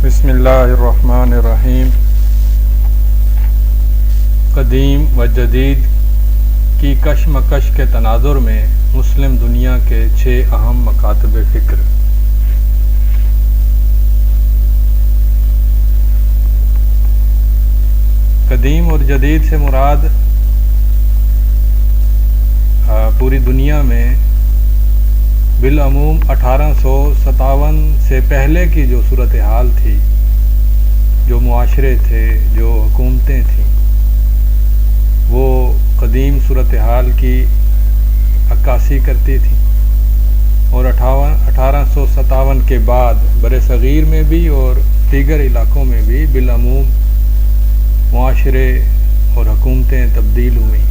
بسم اللہ الرحمن الرحیم۔ قدیم و جدید کی کشمکش کے تناظر میں مسلم دنیا کے 6 اہم مکاتب فکر۔ قدیم اور جدید سے مراد پوری دنیا میں بالعموم 1857 سے پہلے کی جو صورتحال تھی، جو معاشرے تھے، جو حکومتیں تھیں، وہ قدیم صورتحال کی عکاسی کرتی تھیں، اور 1857 کے بعد بر صغیر میں بھی اور دیگر علاقوں میں بھی بالعموم معاشرے اور حکومتیں تبدیل ہوئیں،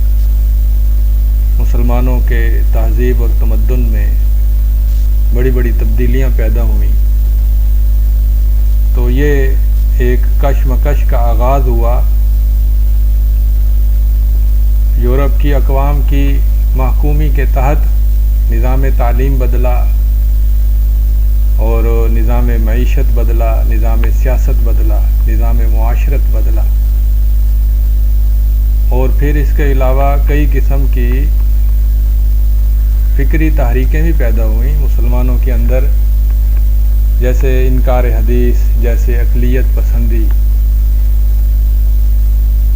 مسلمانوں کے تہذیب اور تمدن میں بڑی بڑی تبدیلیاں پیدا ہوئیں۔ تو یہ ایک کشمکش کا آغاز ہوا۔ یورپ کی اقوام کی محکومی کے تحت نظام تعلیم بدلا، اور نظام معیشت بدلا، نظام سیاست بدلا، نظام معاشرت بدلا، اور پھر اس کے علاوہ کئی قسم کی فکری تحریکیں بھی پیدا ہوئیں مسلمانوں کے اندر، جیسے انکار حدیث، جیسے اقلیت پسندی۔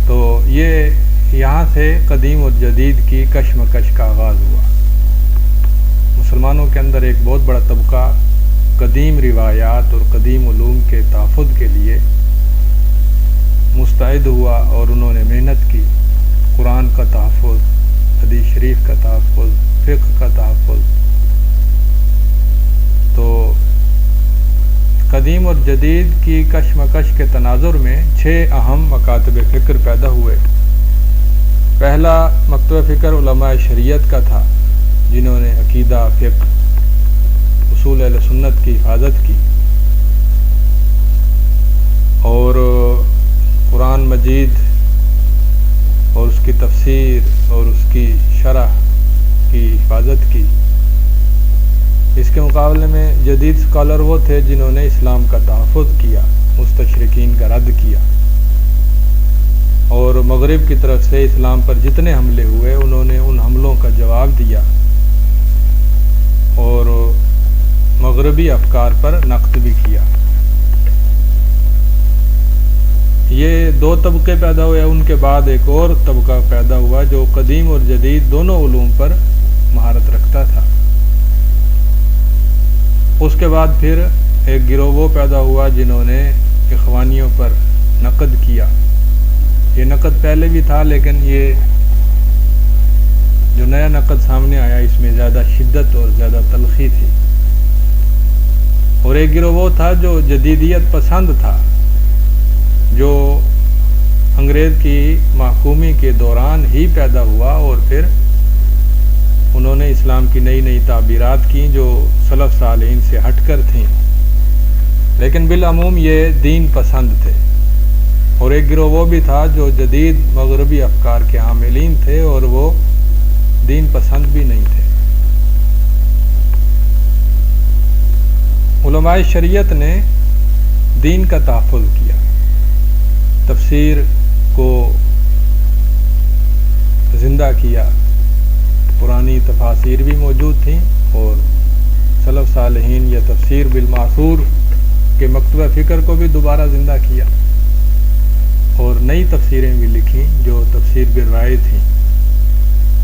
تو یہ یہاں سے قدیم اور جدید کی کشمکش کا آغاز ہوا۔ مسلمانوں کے اندر ایک بہت بڑا طبقہ قدیم روایات اور قدیم علوم کے تحفظ کے لیے مستعد ہوا، اور انہوں نے محنت کی، قرآن کا تحفظ، حدیث شریف کا تحفظ، فقہ کا تحفظ۔ تو قدیم اور جدید کی کشمکش کے تناظر میں 6 اہم مکاتب فکر پیدا ہوئے۔ پہلا مکتب فکر علماء شریعت کا تھا، جنہوں نے عقیدہ، فقہ، اصول اہل سنت کی حفاظت کی، اور قرآن مجید اور اس کی تفسیر اور اس کی شرح کی حفاظت کی۔ اس کے مقابلے میں جدید اسکالر وہ تھے جنہوں نے اسلام کا تحفظ کیا، مستشرقین کا رد کیا، اور مغرب کی طرف سے اسلام پر جتنے حملے ہوئے انہوں نے ان حملوں کا جواب دیا، اور مغربی افکار پر نقد بھی کیا۔ یہ 2 طبقے پیدا ہوئے۔ ان کے بعد ایک اور طبقہ پیدا ہوا جو قدیم اور جدید دونوں علوم پر مہارت رکھتا تھا۔ اس کے بعد پھر ایک گروہ وہ پیدا ہوا جنہوں نے اخوانیوں پر نقد کیا۔ یہ نقد پہلے بھی تھا، لیکن یہ جو نیا نقد سامنے آیا اس میں زیادہ شدت اور زیادہ تلخی تھی۔ اور ایک گروہ وہ تھا جو جدیدیت پسند تھا، جو انگریز کی محکومی کے دوران ہی پیدا ہوا، اور پھر انہوں نے اسلام کی نئی نئی تعبیرات کی جو سلف صالحین سے ہٹ کر تھیں، لیکن بالعموم یہ دین پسند تھے۔ اور ایک گروہ وہ بھی تھا جو جدید مغربی افکار کے حاملین تھے، اور وہ دین پسند بھی نہیں تھے۔ علماء شریعت نے دین کا تحفظ کیا، تفسیر کو زندہ کیا، پرانی تفاسیر بھی موجود تھیں، اور سلف صالحین یا تفسیر بالمعثور کے مکتبہ فکر کو بھی دوبارہ زندہ کیا، اور نئی تفسیریں بھی لکھیں جو تفسیر بالرائے تھیں۔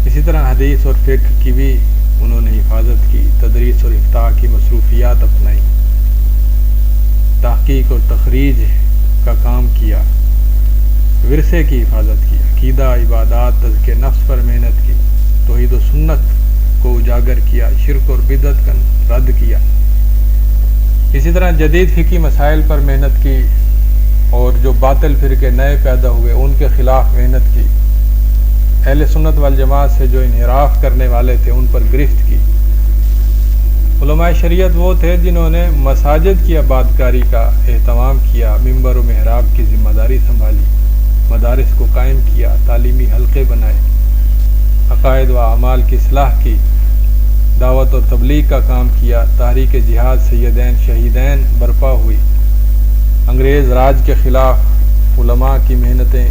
اسی طرح حدیث اور فقہ کی بھی انہوں نے حفاظت کی، تدریس اور افتاء کی مصروفیات اپنائی، تحقیق اور تخریج کا کام کیا، ورثے کی حفاظت کی، عقیدہ، عبادات، تزکیہ نفس پر محنت کی، توحید و سنت کو اجاگر کیا، شرک اور بدعت کا رد کیا۔ اسی طرح جدید فقہی مسائل پر محنت کی، اور جو باطل فرقے نئے پیدا ہوئے ان کے خلاف محنت کی، اہل سنت والجماعت سے جو انحراف کرنے والے تھے ان پر گرفت کی۔ علماء شریعت وہ تھے جنہوں نے مساجد کی آبادکاری کا اہتمام کیا، ممبر و محراب کی ذمہ داری سنبھالی، مدارس کو قائم کیا، تعلیمی حلقے بنائے، عقائد و اعمال کی اصلاح کی، دعوت اور تبلیغ کا کام کیا، تحریک جہاد سیدین شہیدین برپا ہوئی، انگریز راج کے خلاف علماء کی محنتیں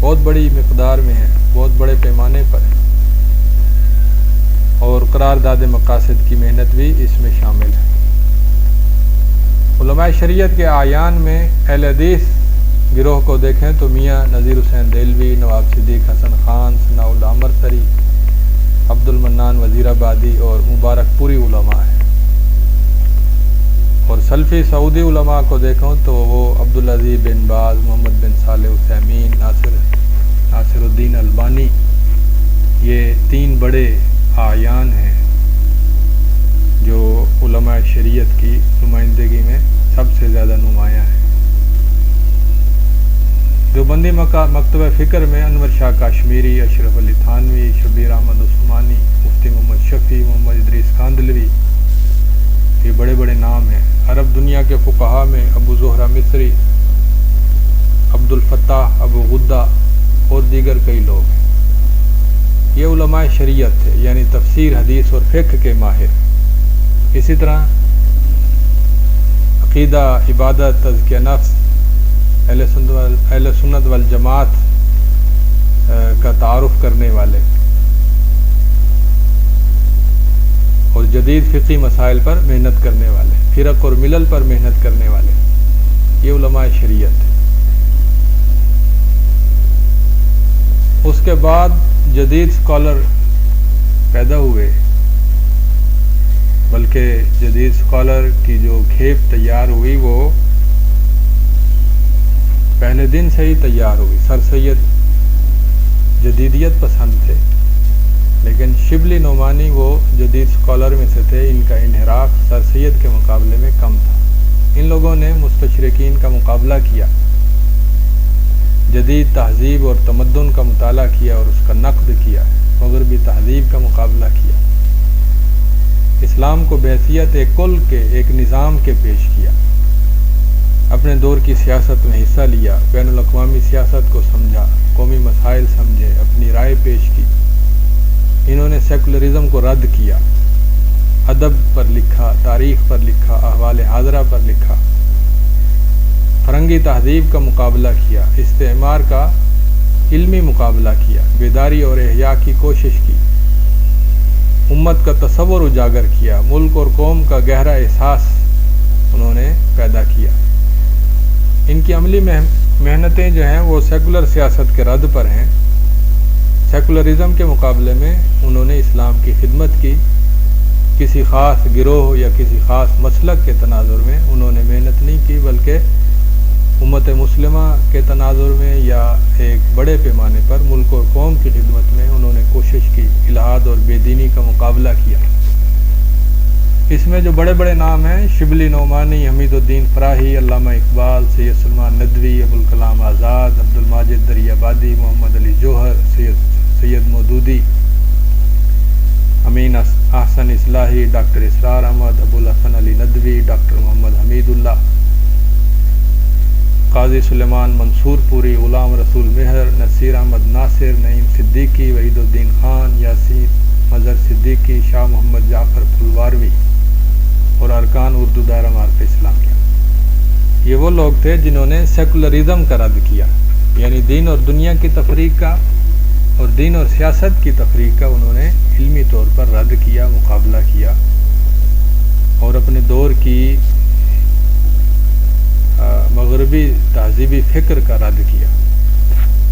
بہت بڑی مقدار میں ہیں، بہت بڑے پیمانے پر ہیں، اور قرارداد مقاصد کی محنت بھی اس میں شامل ہے۔ علماء شریعت کے اعیان میں اہل حدیث گروہ کو دیکھیں تو میاں نذیر حسین دہلوی، نواب صدیق حسن خان، ثناء اللہ امرتری، عبد المنان وزیر آبادی اور مبارک پوری علماء ہیں، اور سلفی سعودی علماء کو دیکھوں تو وہ عبدالعزیز بن باز، محمد بن صالح عثیمین، ناصر الدین البانی، یہ 3 بڑے اعیان ہیں جو علماء شریعت کی نمائندگی میں سب سے زیادہ نمایاں ہیں۔ دیوبندی مکتبہ فکر میں انور شاہ کاشمیری، اشرف علی تھانوی، شبیر احمد عثمانی، مفتی محمد شفیع، محمد ادریس کاندلوی، یہ بڑے بڑے نام ہیں۔ عرب دنیا کے فقہاء میں ابو زہرہ مصری، عبد الفتاح ابو غدہ اور دیگر کئی لوگ ہیں۔ یہ علماء شریعت تھے، یعنی تفسیر، حدیث اور فقہ کے ماہر۔ اسی طرح عقیدہ، عبادت، تزکیہ نفس، اہل سنت والجماعت کا تعارف کرنے والے اور جدید فقہی مسائل پر محنت کرنے والے، فرق اور ملل پر محنت کرنے والے، یہ علماء شریعت ہے۔ اس کے بعد جدید اسکالر پیدا ہوئے، بلکہ جدید اسکالر کی جو کھیپ تیار ہوئی وہ پہلے دن سے ہی تیار ہوئی۔ سر سید جدیدیت پسند تھے، لیکن شبلی نعمانی وہ جدید اسکالر میں سے تھے، ان کا انحراف سر سید کے مقابلے میں کم تھا۔ ان لوگوں نے مستشرقین کا مقابلہ کیا، جدید تہذیب اور تمدن کا مطالعہ کیا اور اس کا نقد کیا، مغربی تہذیب کا مقابلہ کیا، اسلام کو بحیثیت ایک کل کے، ایک نظام کے پیش کیا، اپنے دور کی سیاست میں حصہ لیا، بین الاقوامی سیاست کو سمجھا، قومی مسائل سمجھے، اپنی رائے پیش کی۔ انہوں نے سیکولرزم کو رد کیا، ادب پر لکھا، تاریخ پر لکھا، احوال حاضرہ پر لکھا، فرنگی تہذیب کا مقابلہ کیا، استعمار کا علمی مقابلہ کیا، بیداری اور احیاء کی کوشش کی، امت کا تصور اجاگر کیا، ملک اور قوم کا گہرا احساس انہوں نے پیدا کیا۔ ان کی عملی محنتیں جو ہیں وہ سیکولر سیاست کے رد پر ہیں۔ سیکولرزم کے مقابلے میں انہوں نے اسلام کی خدمت کی، کسی خاص گروہ یا کسی خاص مسلک کے تناظر میں انہوں نے محنت نہیں کی، بلکہ امت مسلمہ کے تناظر میں یا ایک بڑے پیمانے پر ملک اور قوم کی خدمت میں انہوں نے کوشش کی، الحاد اور بے دینی کا مقابلہ کیا۔ اس میں جو بڑے بڑے نام ہیں، شبلی نعمانی، حمید الدین فراہی، علامہ اقبال، سید سلمان ندوی، ابوالکلام آزاد، عبد الماجد دریابادی، محمد علی جوہر، سید مودودی، امین احسن اصلاحی، ڈاکٹر اسرار احمد، ابوالحسن علی ندوی، ڈاکٹر محمد حمید اللہ، قاضی سلیمان منصور پوری، غلام رسول مہر، نصیر احمد ناصر، نعیم صدیقی، وحید الدین خان، یاسین مظہر صدیقی، شاہ محمد جعفر پھلواروی اور ارکان اردو دائرہ معارف اسلامیہ۔ یہ وہ لوگ تھے جنہوں نے سیکولرزم کا رد کیا، یعنی دین اور دنیا کی تفریق کا اور دین اور سیاست کی تفریق کا انہوں نے علمی طور پر رد کیا، مقابلہ کیا، اور اپنے دور کی مغربی تہذیبی فکر کا رد کیا۔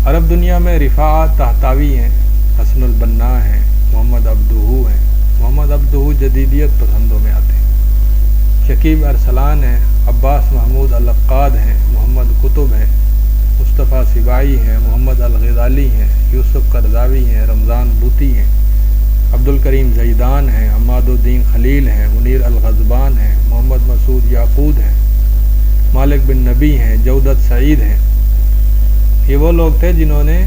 عرب دنیا میں رفاعت طہطاوی ہیں، حسن البنا ہیں، محمد عبدہو ہیں۔ محمد عبدہو جدیدیت پسندوں میں آتے ہیں۔ شکیب ارسلان ہیں، عباس محمود العقاد ہیں، محمد قطب ہیں، مصطفیٰ سبائی ہیں، محمد الغزالی ہیں، یوسف قرضاوی ہیں، رمضان بوتی ہیں، عبد الکریم زیدان ہیں، حماد الدین خلیل ہیں، منیر الغضبان ہیں، محمد مسعود یعقوب ہیں، مالک بن نبی ہیں، جودت سعید ہیں۔ یہ وہ لوگ تھے جنہوں نے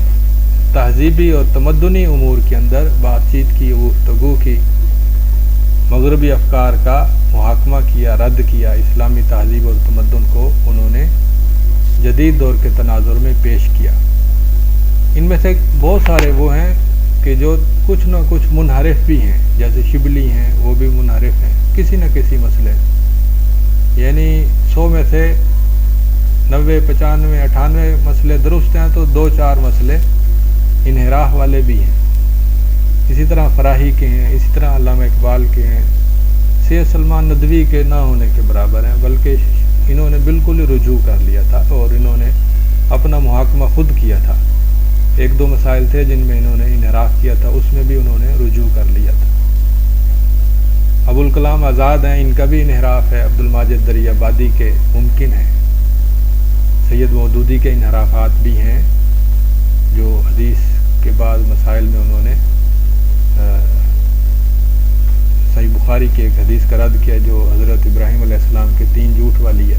تہذیبی اور تمدنی امور کے اندر بات چیت کی، گفتگو کی، مغربی افکار کا محاکمہ کیا، رد کیا، اسلامی تہذیب اور تمدن کو انہوں نے جدید دور کے تناظر میں پیش کیا۔ ان میں سے بہت سارے وہ ہیں کہ جو کچھ نہ کچھ منحرف بھی ہیں، جیسے شبلی ہیں، وہ بھی منحرف ہیں کسی نہ کسی مسئلے، یعنی 100 میں سے 90 95 98 مسئلے درست ہیں تو 2-4 مسئلے انحراف والے بھی ہیں. اسی طرح فراہی کے ہیں، اسی طرح علامہ اقبال کے ہیں، سید سلمان ندوی کے نہ ہونے کے برابر ہیں، بلکہ انہوں نے بالکل ہی رجوع کر لیا تھا اور انہوں نے اپنا محاکمہ خود کیا تھا. 1-2 مسائل تھے جن میں انہوں نے انحراف کیا تھا، اس میں بھی انہوں نے رجوع کر لیا تھا. ابوالکلام آزاد ہیں، ان کا بھی انحراف ہے. عبدالماجد دریابادی کے ممکن ہے. سید مودودی کے انحرافات بھی ہیں جو حدیث کے بعد مسائل میں انہوں نے صحیح بخاری کی ایک حدیث کا رد کیا جو حضرت ابراہیم علیہ السلام کے 3 جھوٹ والی ہے.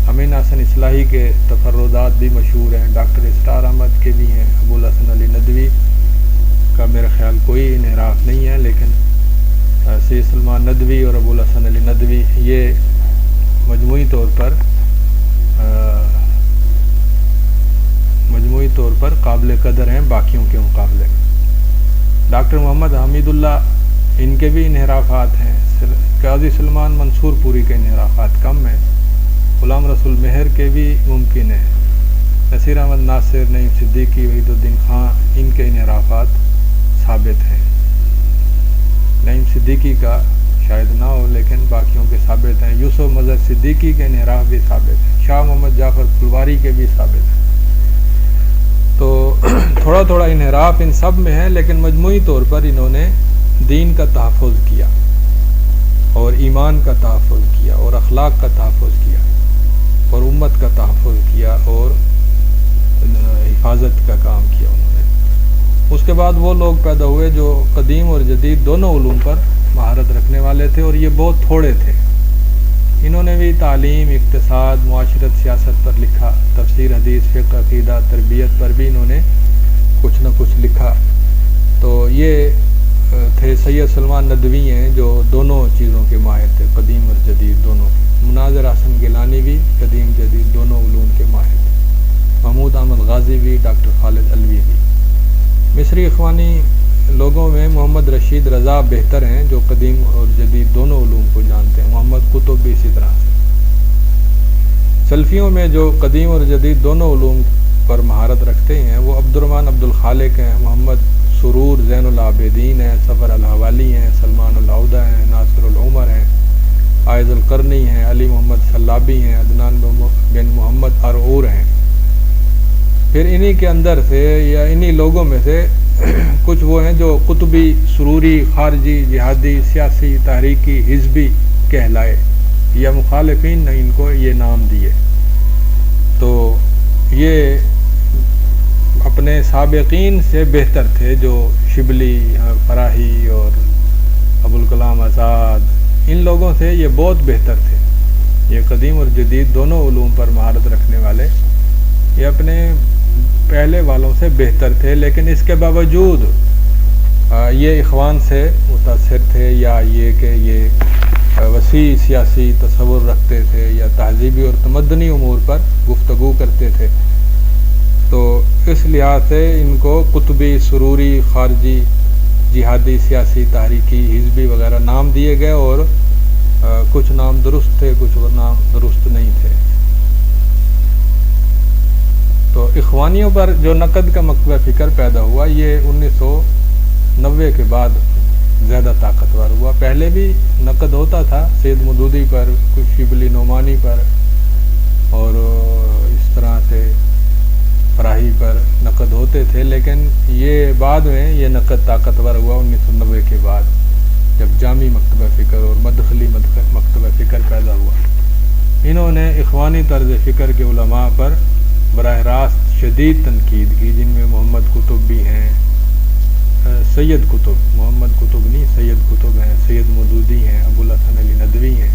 امین حسن اصلاحی کے تفردات بھی مشہور ہیں. ڈاکٹر اسرار احمد کے بھی ہیں. ابوالحسن علی ندوی کا میرا خیال کوئی انحراف نہیں ہے، لیکن سید سلمان ندوی اور ابوالحسن علی ندوی یہ مجموعی طور پر قابل قدر ہیں باقیوں کے مقابلے میں. ڈاکٹر محمد حمید اللہ ان کے بھی انحرافات ہیں. قاضی سلمان منصور پوری کے انحرافات کم ہیں. غلام رسول مہر کے بھی ممکن ہیں. نصیر احمد ناصر، نعیم صدیقی، وحید الدین خان، ان کے انحرافات ثابت ہیں. نعیم صدیقی کا شاید نہ ہو لیکن باقیوں کے ثابت ہیں. یوسف مظہر صدیقی کے انحراف بھی ثابت ہیں. شاہ محمد جعفر پھلواری کے بھی ثابت ہیں. تو تھوڑا تھوڑا انحراف ان سب میں ہے، لیکن مجموعی طور پر انہوں نے دین کا تحفظ کیا اور ایمان کا تحفظ کیا اور اخلاق کا تحفظ کیا اور امت کا تحفظ کیا اور حفاظت کا کام کیا انہوں نے. اس کے بعد وہ لوگ پیدا ہوئے جو قدیم اور جدید دونوں علوم پر مہارت رکھنے والے تھے، اور یہ بہت تھوڑے تھے. انہوں نے بھی تعلیم، اقتصاد، معاشرت، سیاست پر لکھا. تفسیر، حدیث، فقہ، عقیدہ، تربیت پر بھی انہوں نے کچھ نہ کچھ لکھا. تو یہ تھے سید سلمان ندوی ہیں جو دونوں چیزوں کے ماہر تھے، قدیم اور جدید دونوں کے. مناظر حسن گیلانی بھی قدیم جدید دونوں علوم کے ماہر تھے. محمود احمد غازی بھی، ڈاکٹر خالد علوی بھی. مصری اخوانی لوگوں میں محمد رشید رضا بہتر ہیں جو قدیم اور جدید دونوں علوم کو جانتے ہیں. محمد قطب بھی اسی طرح سے. سلفیوں میں جو قدیم اور جدید دونوں علوم پر مہارت رکھتے ہیں وہ عبدالرحمن عبدالخالق ہیں، محمد سرور زین العابدین ہیں، سفر الحوالی ہیں، سلمان العودہ ہیں، ناصر العمر ہیں، عائض القرنی ہیں، علی محمد سلابی ہیں، عدنان بن محمد ارعور ہیں. پھر انہی کے اندر سے یا انہی لوگوں میں سے کچھ وہ ہیں جو قطبی، سروری، خارجی، جہادی، سیاسی، تحریکی، حزبی کہلائے یا مخالفین نے ان کو یہ نام دیے. تو یہ اپنے سابقین سے بہتر تھے جو شبلی، فراہی اور ابوالکلام آزاد، ان لوگوں سے یہ بہت بہتر تھے. یہ قدیم اور جدید دونوں علوم پر مہارت رکھنے والے یہ اپنے پہلے والوں سے بہتر تھے، لیکن اس کے باوجود یہ اخوان سے متاثر تھے یا یہ کہ یہ وسیع سیاسی تصور رکھتے تھے یا تہذیبی اور تمدنی امور پر گفتگو کرتے تھے. تو اس لحاظ سے ان کو قطبی، سروری، خارجی، جہادی، سیاسی، تحریکی، حزبی وغیرہ نام دیے گئے، اور کچھ نام درست تھے، کچھ نام درست نہیں تھے. تو اخوانیوں پر جو نقد کا مکتبہ فکر پیدا ہوا یہ 1990 کے بعد زیادہ طاقتور ہوا. پہلے بھی نقد ہوتا تھا، سید مودودی پر، کچھ شبلی نعمانی پر، اور اس طرح سے فراہی پر نقد ہوتے تھے، لیکن یہ بعد میں یہ نقد طاقتور ہوا 1990 کے بعد جب جامع مکتبہ فکر اور مدخلی مکتبہ فکر پیدا ہوا. انہوں نے اخوانی طرز فکر کے علماء پر براہ راست شدید تنقید کی، جن میں محمد قطب بھی ہیں، سید قطب، محمد قطب نہیں سید قطب ہیں، سید مودودی ہیں، ابوالحسن علی ندوی ہیں.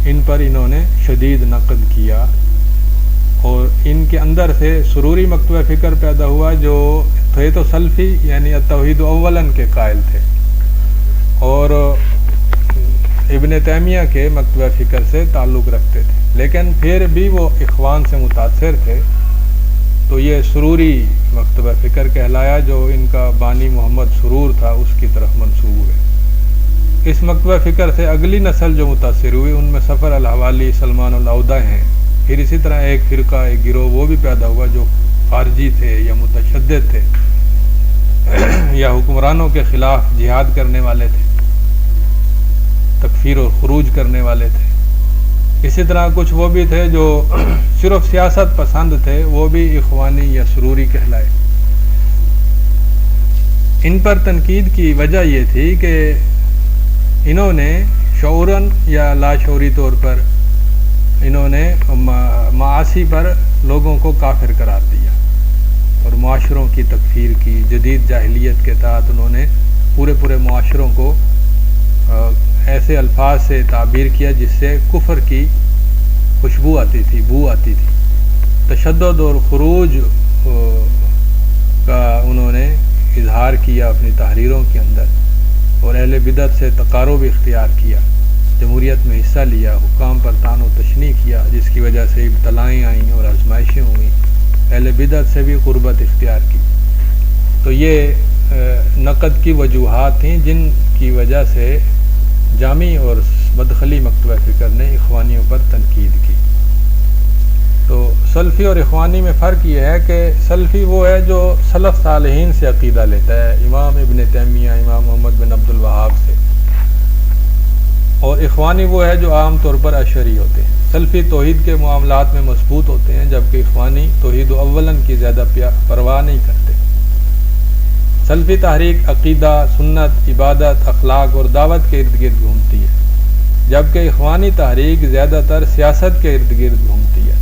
ان پر انہوں نے شدید نقد کیا، اور ان کے اندر سے سروری مکتبہ فکر پیدا ہوا جو تھے تو سلفی یعنی التوحید اولاً کے قائل تھے، اور ابن تیمیہ کے مکتبہ فکر سے تعلق رکھتے تھے، لیکن پھر بھی وہ اخوان سے متاثر تھے. تو یہ سروری مکتبہ فکر کہلایا جو ان کا بانی محمد سرور تھا اس کی طرف منسوب ہوئے. اس مکتبہ فکر سے اگلی نسل جو متاثر ہوئی ان میں سفر الحوالی، سلمان العودہ ہیں، پھر اسی طرح ایک فرقہ، ایک گروہ وہ بھی پیدا ہوا جو خارجی تھے یا متشدد تھے یا حکمرانوں کے خلاف جہاد کرنے والے تھے، تکفیر و خروج کرنے والے تھے۔ اسی طرح کچھ وہ بھی تھے جو صرف سیاست پسند تھے، وہ بھی اخوانی یا سروری کہلائے۔ ان پر تنقید کی وجہ یہ تھی کہ انہوں نے شعوراً یا لاشعوری طور پر انہوں نے معاصی پر لوگوں کو کافر قرار دیا اور معاشروں کی تکفیر کی۔ جدید جاہلیت کے تحت انہوں نے پورے معاشروں کو ایسے الفاظ سے تعبیر کیا جس سے کفر کی خوشبو آتی تھی، بو آتی تھی۔ تشدد اور خروج کا انہوں نے اظہار کیا اپنی تحریروں کے اندر، اور اہل بدعت سے تقارب اختیار کیا، جمہوریت میں حصہ لیا، حکام پر طعن و تشنیع کیا، جس کی وجہ سے ابتلائیں آئیں اور آزمائشیں ہوئیں، اہل بدعت سے بھی قربت اختیار کی۔ تو یہ نقد کی وجوہات تھیں جن کی وجہ سے جامی اور مدخلی مکتبہ فکر نے اخوانیوں پر تنقید کی۔ تو سلفی اور اخوانی میں فرق یہ ہے کہ سلفی وہ ہے جو سلف صالحین سے عقیدہ لیتا ہے، امام ابن تیمیہ، امام محمد بن عبد الوہاب سے، اور اخوانی وہ ہے جو عام طور پر اشعری ہوتے ہیں۔ سلفی توحید کے معاملات میں مضبوط ہوتے ہیں، جبکہ اخوانی توحید و اولن کی زیادہ پرواہ نہیں کرتے۔ سلفی تحریک عقیدہ، سنت، عبادت، اخلاق اور دعوت کے ارد گرد گھومتی ہے، جبکہ اخوانی تحریک زیادہ تر سیاست کے ارد گرد گھومتی ہے۔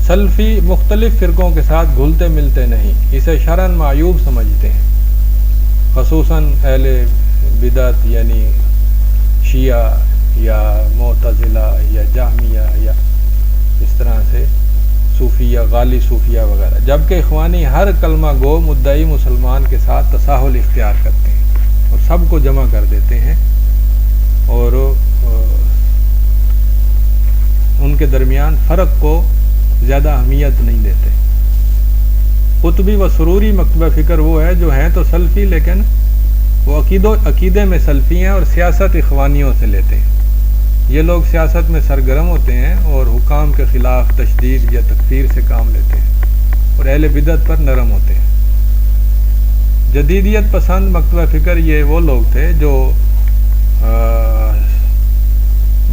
سلفی مختلف فرقوں کے ساتھ گھلتے ملتے نہیں، اسے شرعاً معیوب سمجھتے ہیں، خصوصاً اہل بدعت یعنی شیعہ یا معتزلہ یا جہمیہ یا اس طرح سے صوفیہ، غالی صوفیہ وغیرہ، جبکہ اخوانی ہر کلمہ گو مدعی مسلمان کے ساتھ تساہل اختیار کرتے ہیں اور سب کو جمع کر دیتے ہیں، اور ان کے درمیان فرق کو زیادہ اہمیت نہیں دیتے۔ قطبی و سروری مکتبہ فکر وہ ہے جو ہیں تو سلفی، لیکن وہ عقیدے میں سلفی ہیں اور سیاست اخوانیوں سے لیتے ہیں۔ یہ لوگ سیاست میں سرگرم ہوتے ہیں اور حکام کے خلاف تشدید یا تکفیر سے کام لیتے ہیں، اور اہل بدعت پر نرم ہوتے ہیں۔ جدیدیت پسند مکتبہ فکر یہ وہ لوگ تھے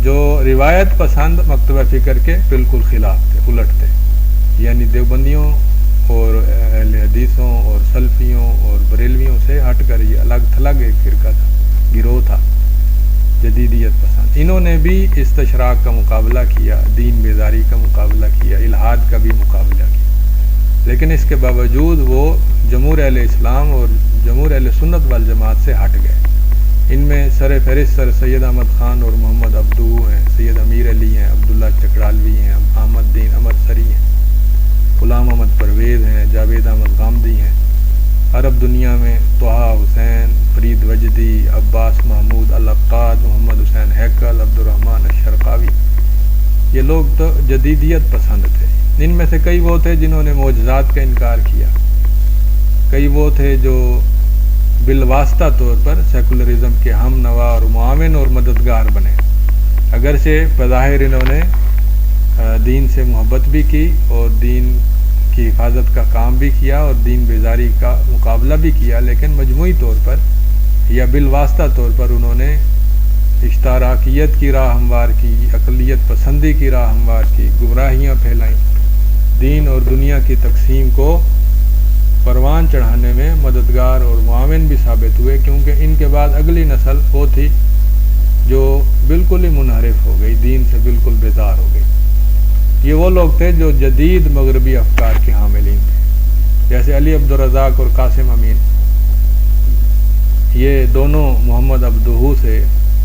جو روایت پسند مکتبہ فکر کے بالکل خلاف تھے، الٹ تھے، یعنی دیوبندیوں اور اہل حدیثوں اور سلفیوں اور بریلویوں سے ہٹ کر یہ الگ تھلگ ایک فرقہ تھا، گروہ تھا جدیدیت پسند۔ انہوں نے بھی استشراق کا مقابلہ کیا، دین بیداری کا مقابلہ کیا، الحاد کا بھی مقابلہ کیا، لیکن اس کے باوجود وہ جمہور اہل اسلام اور جمہور اہل سنت والجماعت سے ہٹ گئے۔ ان میں سر فہرست سید احمد خان اور محمد عبدو ہیں، سید امیر علی ہیں، عبداللہ چکڑالوی ہیں، احمد دین احمد سری ہیں، غلام احمد پرویز ہیں، جاوید احمد غامدی ہیں۔ عرب دنیا میں طہا حسین، فرید وجدی، عباس محمود العقاد، محمد حسین ہیکل، عبد الرحمن الشرقاوی، یہ لوگ تو جدیدیت پسند تھے۔ ان میں سے کئی وہ تھے جنہوں نے معجزات کا انکار کیا، کئی وہ تھے جو بالواسطہ طور پر سیکولرزم کے ہم نوا اور معاون اور مددگار بنے، اگرچہ بظاہر انہوں نے دین سے محبت بھی کی اور دین کی حفاظت کا کام بھی کیا اور دین بیزاری کا مقابلہ بھی کیا، لیکن مجموعی طور پر یا بالواسطہ طور پر انہوں نے اشتراکیت کی راہ ہموار کی، اقلیت پسندی کی راہ ہموار کی، گمراہیاں پھیلائیں، دین اور دنیا کی تقسیم کو پروان چڑھانے میں مددگار اور معاون بھی ثابت ہوئے، کیونکہ ان کے بعد اگلی نسل وہ تھی جو بالکل ہی منحرف ہو گئی، دین سے بالکل بیزار ہو گئی۔ یہ وہ لوگ تھے جو جدید مغربی افکار کے حاملین تھے، جیسے علی عبدالرزاق اور قاسم امین۔ یہ دونوں محمد عبدہو سے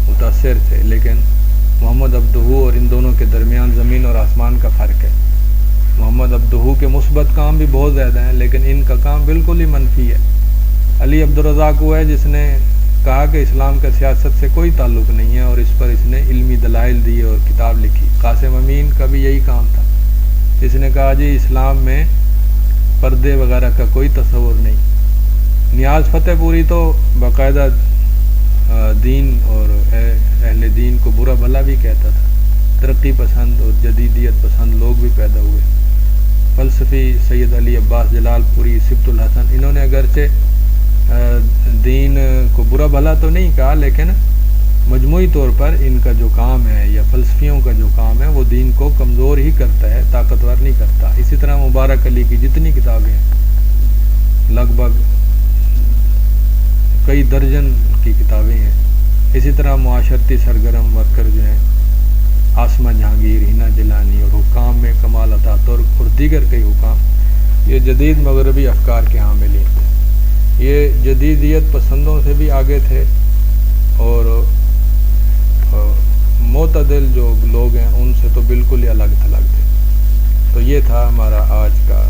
متاثر تھے، لیکن محمد عبدہو اور ان دونوں کے درمیان زمین اور آسمان کا فرق ہے۔ محمد عبدہو کے مثبت کام بھی بہت زیادہ ہیں، لیکن ان کا کام بالکل ہی منفی ہے۔ علی عبدالرزاق وہ ہے جس نے کہا کہ اسلام کا سیاست سے کوئی تعلق نہیں ہے، اور اس پر اس نے علمی دلائل دیے اور کتاب لکھی۔ قاسم امین کا بھی یہی کام تھا، اس نے کہا جی اسلام میں پردے وغیرہ کا کوئی تصور نہیں۔ نیاز فتح پوری تو باقاعدہ دین اور اہل دین کو برا بھلا بھی کہتا تھا، ترقی پسند اور جدیدیت پسند لوگ بھی پیدا ہوئے. فلسفی سید علی عباس جلال پوری، سبط الحسن، انہوں نے اگرچہ دین کو برا بھلا تو نہیں کہا، لیکن مجموعی طور پر ان کا جو کام ہے یا فلسفیوں کا جو کام ہے وہ دین کو کمزور ہی کرتا ہے، طاقتور نہیں کرتا. اسی طرح مبارک علی کی جتنی کتابیں ہیں، لگ بھگ کئی درجن کی کتابیں ہیں. اسی طرح معاشرتی سرگرم ورکر جو ہیں، آسمہ جہانگیر، ہینا جیلانی، اور حکام میں کمال عطا ترک اور دیگر کئی حکام، یہ جدید مغربی افکار کے حاملین تھے. یہ جدیدیت پسندوں سے بھی آگے تھے اور معتدل جو لوگ ہیں ان سے تو بالکل ہی الگ تھلگ تھے. تو یہ تھا ہمارا آج کا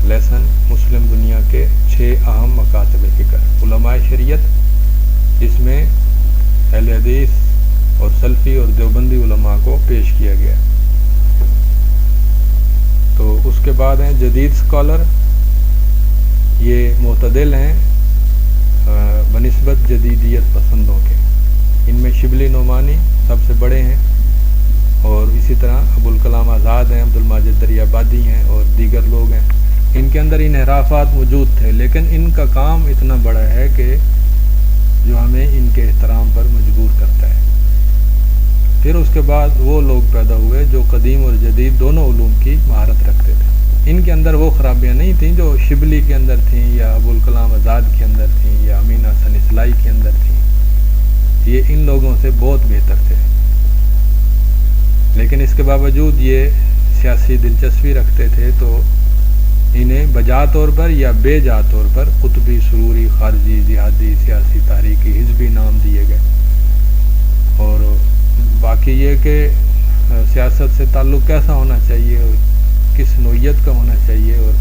لیسن، مسلم دنیا کے 6 اہم مکاتب فکر. علماء شریعت، جس میں اہل حدیث اور سلفی اور دیوبندی علماء کو پیش کیا گیا. تو اس کے بعد ہیں جدید اسکالر، یہ معتدل ہیں بنسبت جدیدیت پسندوں کے. ان میں شبلی نعمانی سب سے بڑے ہیں، اور اسی طرح ابوالکلام آزاد ہیں، عبدالماجد دریابادی ہیں اور دیگر لوگ ہیں. ان کے اندر انحرافات موجود تھے، لیکن ان کا کام اتنا بڑا ہے کہ جو ہمیں ان کے احترام پر مجبور کرتا ہے. پھر اس کے بعد وہ لوگ پیدا ہوئے جو قدیم اور جدید دونوں علوم کی مہارت رکھتے تھے. ان کے اندر وہ خرابیاں نہیں تھیں جو شبلی کے اندر تھیں یا ابوالکلام آزاد کے اندر تھیں یا امین حسن اصلاحی کے اندر تھیں. یہ ان لوگوں سے بہت بہتر تھے، لیکن اس کے باوجود یہ سیاسی دلچسپی رکھتے تھے، تو انہیں بجا طور پر یا بے جا طور پر قطبی، سروری، خارجی، جہادی، سیاسی، تحریکی، حزبی نام دیے گئے. اور باقی یہ کہ سیاست سے تعلق کیسا ہونا چاہیے اور کس نوعیت کا ہونا چاہیے، اور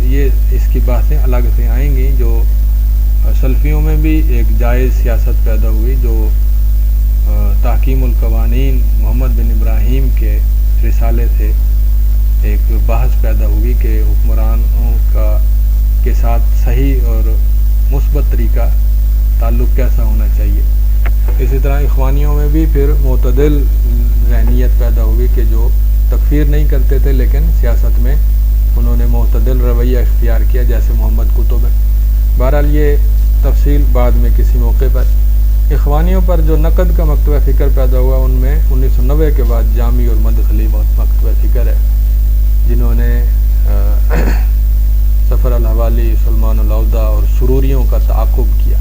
یہ اس کی باتیں الگ سے آئیں گی. جو سلفیوں میں بھی ایک جائز سیاست پیدا ہوئی، جو تحکیم القوانین محمد بن ابراہیم کے رسالے سے ایک بحث پیدا ہوئی کہ حکمرانوں کے ساتھ صحیح اور مثبت طریقہ تعلق کیسا ہونا چاہیے. اسی طرح اخوانیوں میں بھی پھر معتدل ذہنیت پیدا ہوئی کہ جو تکفیر نہیں کرتے تھے، لیکن سیاست میں انہوں نے معتدل رویہ اختیار کیا، جیسے محمد قطب ہے. بہرحال یہ تفصیل بعد میں کسی موقع پر. اخوانیوں پر جو نقد کا مکتبہ فکر پیدا ہوا، ان میں 1990 کے بعد جامی اور مدخلی مکتبہ فکر ہے، جنہوں نے سفر الحوالی، سلمان العودہ اور سروریوں کا تعاقب کیا.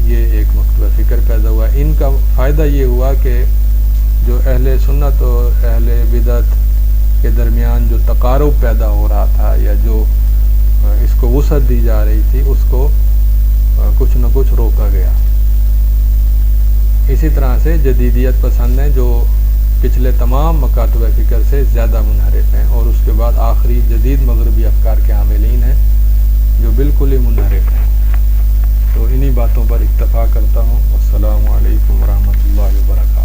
یہ ایک مکتبہ فکر پیدا ہوا. ان کا فائدہ یہ ہوا کہ جو اہل سنت اور اہل بدعت کے درمیان جو تقارب پیدا ہو رہا تھا یا جو اس کو وسعت دی جا رہی تھی، اس کو کچھ نہ کچھ روکا گیا. اسی طرح سے جدیدیت پسند ہیں جو پچھلے تمام مکاتب فکر سے زیادہ منحرف ہیں، اور اس کے بعد آخری جدید مغربی افکار کے حاملین ہیں جو بالکل ہی منحرف ہیں. تو انہی باتوں پر اکتفا کرتا ہوں. السلام علیکم ورحمۃ اللہ وبرکاتہ.